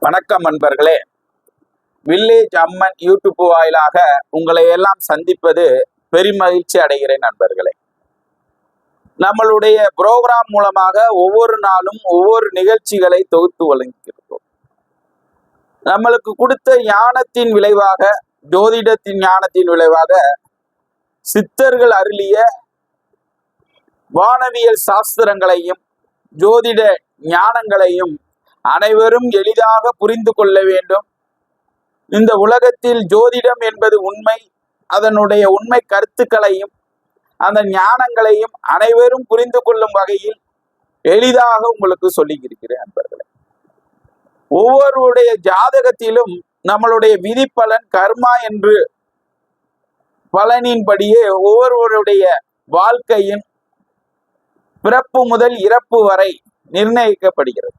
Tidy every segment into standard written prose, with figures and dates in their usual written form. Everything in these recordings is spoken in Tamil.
வணக்கம் நண்பர்களே. வில்லேஜ் அம்மன் யூடியூப் வாயிலாக உங்களை எல்லாம் சந்திப்பது பெருமகிழ்ச்சி அடைகிறேன் நண்பர்களே. நம்மளுடைய புரோகிராம் மூலமாக ஒவ்வொரு நாளும் ஒவ்வொரு நிகழ்ச்சிகளை தொகுத்து வழங்கியிருக்கிறோம். நம்மளுக்கு கொடுத்த ஞானத்தின் விளைவாக, ஜோதிடத்தின் ஞானத்தின் விளைவாக சித்தர்கள் அருளிய வானவியல் சாஸ்திரங்களையும் ஜோதிட ஞானங்களையும் அனைவரும் எளிதாக புரிந்து கொள்ள வேண்டும். இந்த உலகத்தில் ஜோதிடம் என்பது உண்மை, அதனுடைய உண்மை கருத்துக்களையும் அந்த ஞானங்களையும் அனைவரும் புரிந்து கொள்ளும் வகையில் எளிதாக உங்களுக்கு சொல்லி இருக்கிறேன் நண்பர்களே. ஒவ்வொருடைய ஜாதகத்திலும் நம்மளுடைய விதி பலன் கர்மா என்று பலனின்படியே ஒவ்வொருவருடைய வாழ்க்கையின் பிறப்பு முதல் இறப்பு வரை நிர்ணயிக்கப்படுகிறது.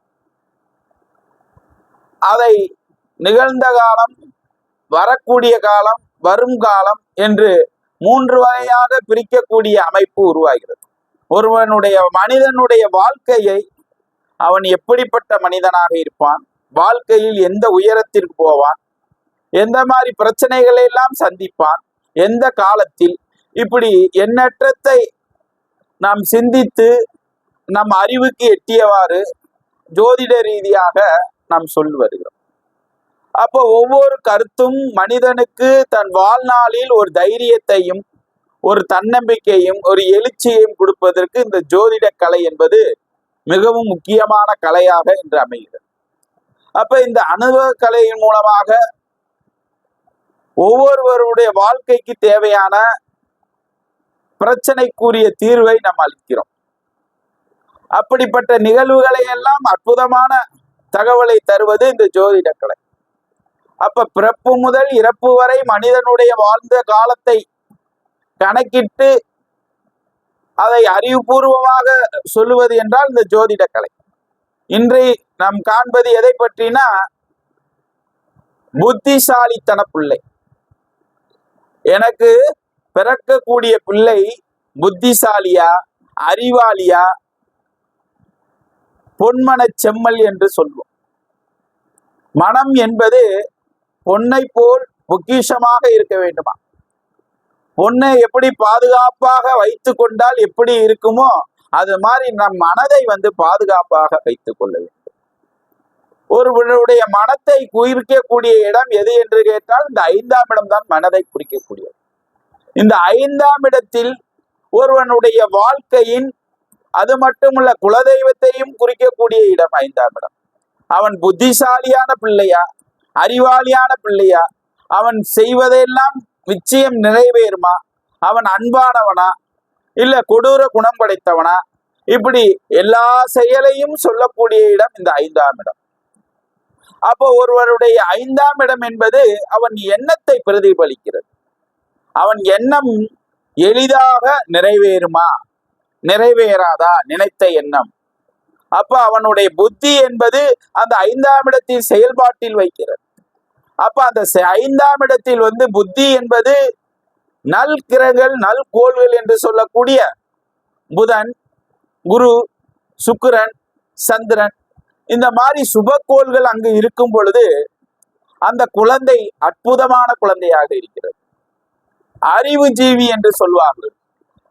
அதை நிகழ்ந்த காலம், வரக்கூடிய காலம், வரும் காலம் என்று 3 வகையாக பிரிக்கக்கூடிய அமைப்பு உருவாகிறது. ஒருவனுடைய மனிதனுடைய வாழ்க்கையை அவன் எப்படிப்பட்ட மனிதனாக இருப்பான், வாழ்க்கையில் எந்த உயரத்திற்கு போவான், எந்த மாதிரி பிரச்சனைகளை எல்லாம் சந்திப்பான், எந்த காலத்தில், இப்படி எண்ணற்றத்தை நாம் சிந்தித்து நம் அறிவுக்கு எட்டியவாறு ஜோதிட ரீதியாக நாம் சொல்லி வருகிறோம். அப்போ ஒவ்வொரு கருத்தும் மனிதனுக்கு தன் வாழ்நாளில் ஒரு தைரியத்தையும் ஒரு தன்னம்பிக்கையும் ஒரு எழுச்சியையும் கொடுப்பதற்கு இந்த ஜோதிட கலை என்பது மிகவும் முக்கியமான கலையாக இன்று அமைகிறது. அப்ப இந்த அனுபவ கலையின் மூலமாக ஒவ்வொருவருடைய வாழ்க்கைக்கு தேவையான பிரச்சனைக்குரிய தீர்வை நாம் அளிக்கிறோம். அப்படிப்பட்ட நிகழ்வுகளை எல்லாம் அற்புதமான தகவலை தருவது இந்த ஜோதிட கலை. அப்ப பிறப்பு முதல் இறப்பு வரை மனிதனுடைய வாழ்ந்த காலத்தை கணக்கிட்டு அதை அறிவுபூர்வமாக சொல்லுவது என்றால் இந்த ஜோதிட கலை. இன்று நாம் காண்பது எதை பற்றினா, புத்திசாலித்தன பிள்ளை. எனக்கு பிறக்கக்கூடிய பிள்ளை புத்திசாலியா, அறிவாளியா, பொன்மன செம்மல் என்று சொல்வோம். மனம் என்பது பொன்னை போல் பொக்கிஷமாக இருக்க வேண்டுமா? பொன்னை எப்படி பாதுகாப்பாக வைத்து கொண்டால் எப்படி இருக்குமோ அது மாதிரி நம் மனதை பாதுகாப்பாக வைத்துக் கொள்ள வேண்டும். ஒருவருடைய மனத்தை குறிக்கக்கூடிய இடம் எது என்று கேட்டால் இந்த 5ஆம் இடம் தான் மனதை குறிக்கக்கூடியது. இந்த 5ஆம் இடத்தில் ஒருவனுடைய வாழ்க்கையின், அது மட்டுமல்ல குலதெய்வத்தையும் குறிக்கக்கூடிய இடம் 5ஆம் இடம். அவன் புத்திசாலியான பிள்ளையா, அறிவாளியான பிள்ளையா, அவன் செய்வதெல்லாம் நிச்சயம் நிறைவேறுமா, அவன் அன்பானவனா இல்ல கொடூர குணம் படைத்தவனா, இப்படி எல்லா செயலையும் சொல்லக்கூடிய இடம் இந்த 5ஆம் இடம். அப்போ ஒருவருடைய 5ஆம் இடம் என்பது அவன் எண்ணத்தை பிரதிபலிக்கிறது. அவன் எண்ணம் எளிதாக நிறைவேறுமா, நிறைவேறாதா நினைத்த எண்ணம். அப்ப அவனுடைய புத்தி என்பது அந்த 5ஆம் இடத்தில் செயல்பாட்டில் வைக்கிறது. அப்ப அந்த 5ஆம் இடத்தில் புத்தி என்பது நல் கிரகங்கள், நல் கோள்கள் என்று சொல்லக்கூடிய புதன், குரு, சுக்கிரன், சந்திரன், இந்த மாதிரி சுபக்கோள்கள் அங்கு இருக்கும் பொழுது அந்த குழந்தை அற்புதமான குழந்தையாக இருக்கிறது. அறிவு ஜீவி என்று சொல்வார்கள்.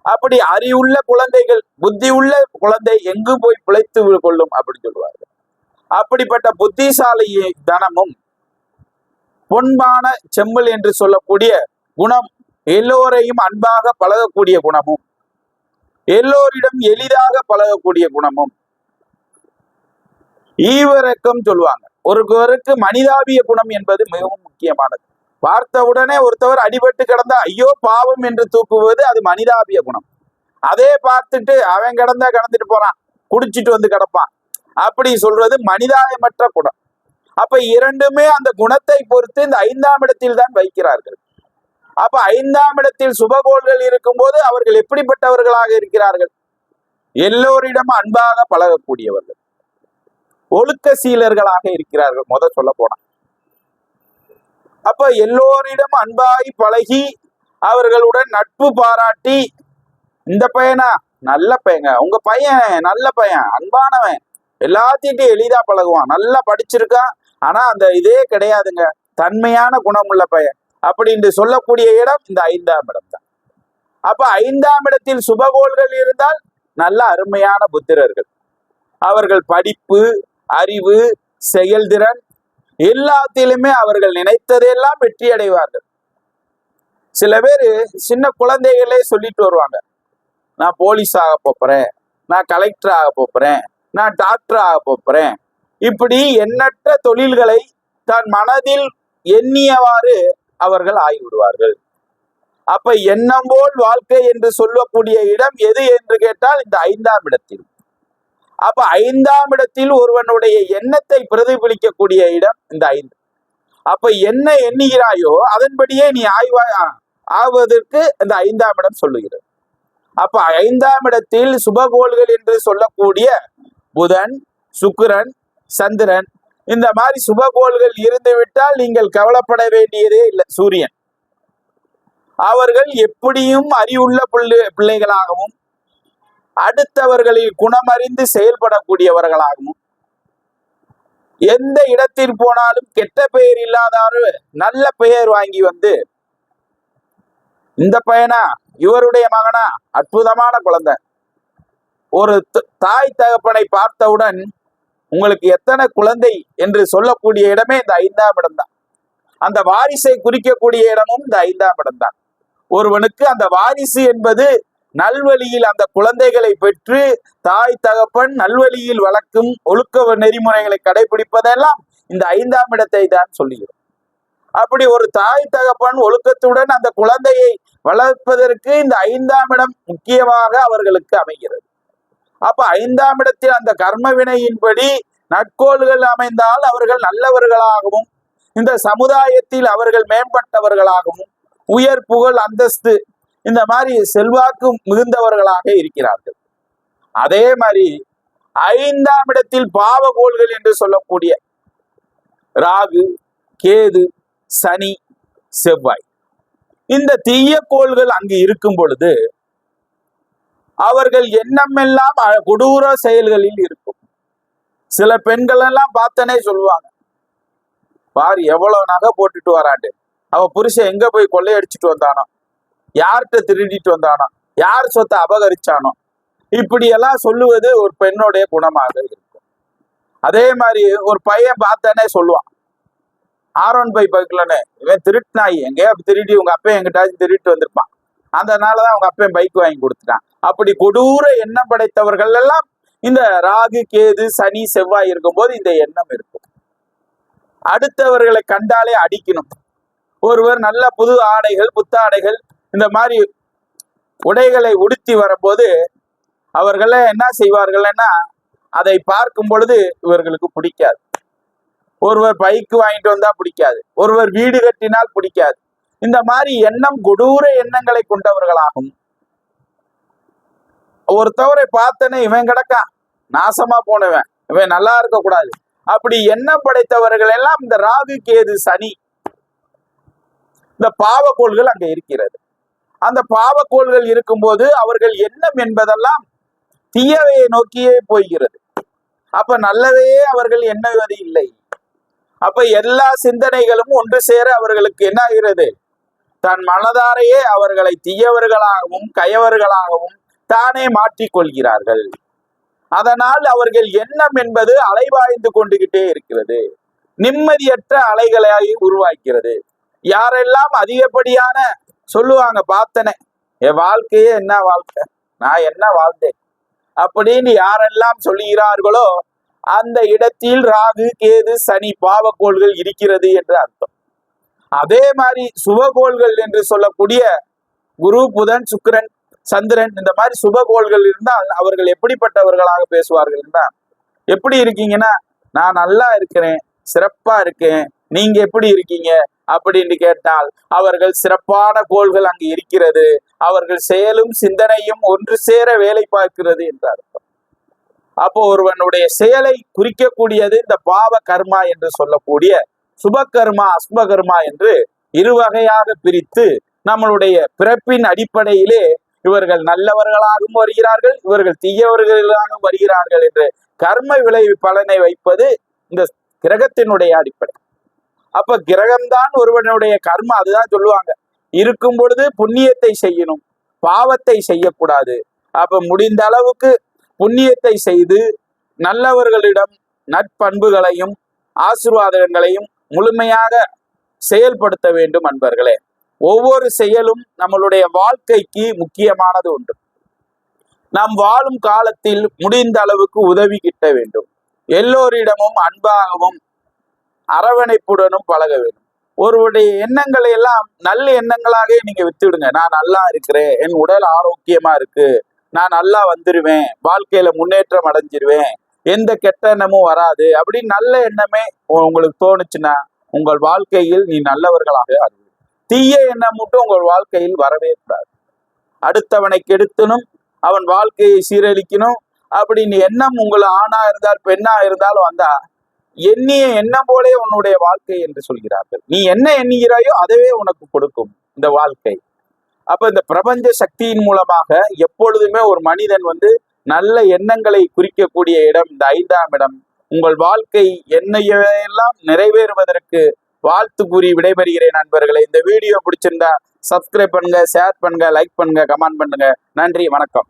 அப்படி அறிவுள்ள குழந்தைகள், புத்தி உள்ள குழந்தை எங்கு போய் பிழைத்து கொள்ளும் அப்படின்னு சொல்லுவார்கள். அப்படிப்பட்ட புத்திசாலி தனமும் பொன்பான செம்மல் என்று சொல்லக்கூடிய குணம், எல்லோரையும் அன்பாக பழகக்கூடிய குணமும், எல்லோரிடம் எளிதாக பழகக்கூடிய குணமும், ஈவிரக்கம் சொல்லுவாங்க. ஒருவருக்கு மனிதாபிய குணம் என்பது மிகவும் முக்கியமானது. பார்த்த உடனே ஒருத்தவர் அடிபட்டு கிடந்தா ஐயோ பாவம் என்று தூக்குவது அது மனிதாபிய குணம். அதே பார்த்துட்டு அவன் கிடந்துட்டு போறான், குடிச்சிட்டு கிடப்பான், அப்படி சொல்றது மனிதாயமற்ற குணம். அப்ப இரண்டுமே அந்த குணத்தை பொறுத்து இந்த 5ஆம் இடத்தில் தான் வைக்கிறார்கள். அப்ப 5ஆம் இடத்தில் சுபகோள்கள் இருக்கும்போது அவர்கள் எப்படிப்பட்டவர்களாக இருக்கிறார்கள்? எல்லோரிடம் அன்பாக பழகக்கூடியவர்கள், ஒழுக்க சீலர்களாக இருக்கிறார்கள். சொல்ல போனா அப்ப எல்லோரிடம் அன்பாகி பழகி அவர்களுடன் நட்பு பாராட்டி, இந்த பையனா நல்ல பையங்க, உங்க பையன் நல்ல பையன், அன்பானவன், எல்லாத்திட்டும் எளிதா பழகுவான், நல்லா படிச்சிருக்கான், ஆனா அந்த இதே கிடையாதுங்க, தன்மையான குணமுள்ள பையன் அப்படின்னு சொல்லக்கூடிய இடம் இந்த 5ஆம் இடம் தான். அப்ப 5ஆம் இடத்தில் சுபகோள்கள் இருந்தால் நல்ல அருமையான புத்திரர்கள். அவர்கள் படிப்பு, அறிவு, செயல்திறன் எல்லாத்திலுமே அவர்கள் நினைத்ததெல்லாம் வெற்றி அடைவார்கள். சில பேர் சின்ன குழந்தைகளே சொல்லிட்டு வருவாங்க, நான் போலீஸ் ஆக போறேன், நான் கலெக்டர் ஆக போறேன், நான் டாக்டர் ஆக போறேன். இப்படி எண்ணற்ற தொழில்களை தன் மனதில் எண்ணியவாறு அவர்கள் ஆகிவிடுவார்கள். அப்ப எண்ணம் போல் வாழ்க்கை என்று சொல்லக்கூடிய இடம் எது என்று கேட்டால் இந்த 5ஆம் இடத்தில். அப்ப 5ஆம் இடத்தில் ஒருவனுடைய எண்ணத்தை பிரதிபலிக்கக்கூடிய இடம் இந்த 5. அப்ப என்ன எண்ணுகிறாயோ அதன்படியே நீ ஆவதற்கு இந்த 5ஆம் இடம் சொல்லுகிறது. அப்ப 5ஆம் இடத்தில் சுபகோள்கள் என்று சொல்லக்கூடிய புதன், சுக்கிரன், சந்திரன் இந்த மாதிரி சுபகோள்கள் இருந்து விட்டால் நீங்கள் கவலைப்பட வேண்டியதே இல்லை. சூரியன் அவர்கள் எப்படியும் அறிவுள்ள பிள்ளைகளாகவும் அடுத்தவர்களில் குணமறிந்து செயல்படக்கூடியவர்களாகவும் எந்த இடத்தில் போனாலும் கெட்ட பெயர் இல்லாதாரு நல்ல பெயர் வாங்கி வந்து இந்த பையனா இவருடைய மகனா அற்புதமான குழந்தை. ஒரு தாய் தகப்பனை பார்த்தவுடன் உங்களுக்கு எத்தனை குழந்தை என்று சொல்லக்கூடிய இடமே இந்த 5ஆம் இடம் தான். அந்த வாரிசை குறிக்கக்கூடிய இடமும் இந்த 5ஆம் இடம் தான். ஒருவனுக்கு அந்த வாரிசு என்பது நல்வழியில் அந்த குழந்தைகளை பெற்று தாய் தகப்பன் நல்வழியில் வளர்க்கும் ஒழுக்க நெறிமுறைகளை கடைபிடிப்பதெல்லாம் இந்த 5ஆம் இடத்தை தான் சொல்லுகிறோம். அப்படி ஒரு தாய் தகப்பன் ஒழுக்கத்துடன் அந்த குழந்தையை வளர்ப்பதற்கு இந்த 5ஆம் இடம் முக்கியமாக அவர்களுக்கு அமைகிறது. அப்ப 5ஆம் இடத்தில் அந்த கர்ம வினையின்படி நற்கோள்கள் அமைந்தால் அவர்கள் நல்லவர்களாகவும் இந்த சமுதாயத்தில் அவர்கள் மேம்பட்டவர்களாகவும் உயர் புகழ் அந்தஸ்து இந்த மாதிரி செல்வாக்கு மிகுந்தவர்களாக இருக்கிறார்கள். அதே மாதிரி 5ஆம் இடத்தில் பாவகோள்கள் என்று சொல்லக்கூடிய ராகு, கேது, சனி, செவ்வாய் இந்த தீய கோள்கள் அங்கு இருக்கும் பொழுது அவர்கள் எண்ணமெல்லாம் கொடூர செயல்களில் இருக்கும். சில பெண்கள் எல்லாம் பார்த்தனே சொல்லுவாங்க, பாரு எவ்வளவு நகை போட்டுட்டு வராண்டு, அவ புருஷன் எங்க போய் கொள்ளையடிச்சிட்டு வந்தானோ, யார்கிட்ட திருடிட்டு வந்தானோ, யார் சொத்தை அபகரிச்சானோ, இப்படி எல்லாம் சொல்லுவது ஒரு பெண்ணுடைய குணமாக இருக்கும். அதே மாதிரி ஒரு பையன் பார்த்தனே சொல்லுவான், R1 பைக்லன்னு இவன் திருட்டுனாய், எங்கேயா திருடி உங்க அப்பா எங்கிட்டாச்சும் திருட்டு வந்திருப்பான், அதனாலதான் அவங்க அப்பன் பைக் வாங்கி கொடுத்துட்டான். அப்படி கொடூர எண்ணம் படைத்தவர்கள் எல்லாம் இந்த ராகு, கேது, சனி, செவ்வாய் இருக்கும்போது இந்த எண்ணம் இருக்கும். அடுத்தவர்களை கண்டாலே அடிக்கணும். ஒருவர் நல்ல புது ஆடைகள், புத்தாடைகள் இந்த மாதிரி உடைகளை உடுத்தி வரும்போது அவர்கள என்ன செய்வார்கள்னா அதை பார்க்கும் பொழுது இவர்களுக்கு பிடிக்காது. ஒருவர் பைக் வாங்கிட்டு வந்தா பிடிக்காது, ஒருவர் வீடு கட்டினால் பிடிக்காது. இந்த மாதிரி எண்ணம் கொடூர எண்ணங்களை கொண்டவர்களாகும். ஒருத்தவரை பார்த்தனே இவன் கிடக்கான், நாசமா போனவன், இவன் நல்லா இருக்க கூடாது, அப்படி எண்ணம் படைத்தவர்கள் எல்லாம் இந்த ராகு, கேது, சனி இந்த பாவக்கோள்கள் அங்க இருக்கிறது. அந்த பாவக்கோள்கள் இருக்கும்போது அவர்கள் எண்ணம் என்பதெல்லாம் தீயவையை நோக்கியே போகிறது. அப்ப நல்லதையே அவர்கள் எண்ணுவது இல்லை. அப்ப எல்லா சிந்தனைகளும் ஒன்று சேர அவர்களுக்கு என்ன ஆகிறது, தன் மனதாரையே அவர்களை தீயவர்களாகவும் கயவர்களாகவும் தானே மாற்றிக்கொள்கிறார்கள். அதனால் அவர்கள் எண்ணம் என்பது அலைவாய்ந்து கொண்டுகிட்டே இருக்கிறது, நிம்மதியற்ற அலைகளை உருவாக்கிறது. யாரெல்லாம் அதிகப்படியான சொல்லுவாங்க, பார்த்தனே என் வாழ்க்கையே என்ன வாழ்க்கை, நான் என்ன வாழ்ந்தேன் அப்படின்னு யாரெல்லாம் சொல்லுகிறார்களோ அந்த இடத்தில் ராகு, கேது, சனி பாவக்கோள்கள் இருக்கிறது என்று அர்த்தம். அதே மாதிரி சுபகோள்கள் என்று சொல்லக்கூடிய குரு, புதன், சுக்கிரன், சந்திரன் இந்த மாதிரி சுபகோள்கள் இருந்தால் அவர்கள் எப்படிப்பட்டவர்களாக பேசுவார்கள் என்றால், எப்படி இருக்கீங்கன்னா நான் நல்லா இருக்கிறேன், சிறப்பா இருக்கேன், நீங்க எப்படி இருக்கீங்க அப்படின்னு கேட்டால் அவர்கள் சிறப்பான கோள்கள் அங்கு இருக்கிறது, அவர்கள் செயலும் சிந்தனையும் ஒன்று சேர வேலை பார்க்கிறது என்று அர்த்தம். அப்போ ஒருவனுடைய செயலை குறிக்கக்கூடியது இந்த பாவ கர்மா என்று சொல்லக்கூடிய சுபகர்மா, அஸ்மகர்மா என்று இரு வகையாக பிரித்து நம்மளுடைய பிறப்பின் அடிப்படையிலே இவர்கள் நல்லவர்களாகவும் வருகிறார்கள், இவர்கள் தீயவர்களாகவும் வருகிறார்கள் என்று கர்ம விளைவு பலனை வைப்பது இந்த கிரகத்தினுடைய அடிப்படை. அப்ப கிரகம்தான் ஒருவனுடைய கர்ம. அதுதான் சொல்லுவாங்க, இருக்கும் பொழுது புண்ணியத்தை செய்யணும், பாவத்தை செய்யக்கூடாது. அப்ப முடிந்த அளவுக்கு புண்ணியத்தை செய்து நல்லவர்களிடம் நற்பண்புகளையும் ஆசீர்வாதங்களையும் முழுமையாக செயல்படுத்த வேண்டும். அன்பர்களே, ஒவ்வொரு செயலும் நம்மளுடைய வாழ்க்கைக்கு முக்கியமானது உண்டு. நாம் வாழும் காலத்தில் முடிந்த அளவுக்கு உதவி கிட்ட வேண்டும். எல்லோரிடமும் அன்பாகவும் அரவணைப்புடனும் பழக வேண்டும். ஒருவருடைய எண்ணங்களை எல்லாம் நல்ல எண்ணங்களாக நீங்க வித்துடுங்க. நான் நல்லா இருக்கிறேன், என் உடல் ஆரோக்கியமா இருக்கு, நான் நல்லா வந்துருவேன், வாழ்க்கையில முன்னேற்றம் அடைஞ்சிருவேன், எந்த கெட்ட எண்ணமும் வராது அப்படின்னு நல்ல எண்ணமே உங்களுக்கு தோணுச்சுன்னா உங்கள் வாழ்க்கையில் நீ நல்லவர்களாக அறிவு. தீய எண்ணம் மட்டும் உங்கள் வாழ்க்கையில் வரவே கூடாது. அடுத்தவனை கெடுத்தனும் அவன் வாழ்க்கையை சீரழிக்கணும் அப்படின்னு எண்ணம் உங்களை ஆணா இருந்தால் பெண்ணா இருந்தாலும் வந்தா எண்ணிய எண்ணம் போலே உன்னுடைய வாழ்க்கை என்று சொல்கிறார்கள். நீ என்ன எண்ணுகிறாயோ அதவே உனக்கு கொடுக்கும் இந்த வாழ்க்கை. அப்ப இந்த பிரபஞ்ச சக்தியின் மூலமாக எப்பொழுதுமே ஒரு மனிதன் நல்ல எண்ணங்களை குறிக்கக்கூடிய இடம் இந்த 5ஆம் இடம். உங்கள் வாழ்க்கை என்னையெல்லாம் நிறைவேறுவதற்கு வாழ்த்து கூறி விடைபெறுகிறேன் நண்பர்களே. இந்த வீடியோ பிடிச்சிருந்தா சப்ஸ்கிரைப் பண்ணுங்க, ஷேர் பண்ணுங்க, லைக் பண்ணுங்க, கமெண்ட் பண்ணுங்க. நன்றி, வணக்கம்.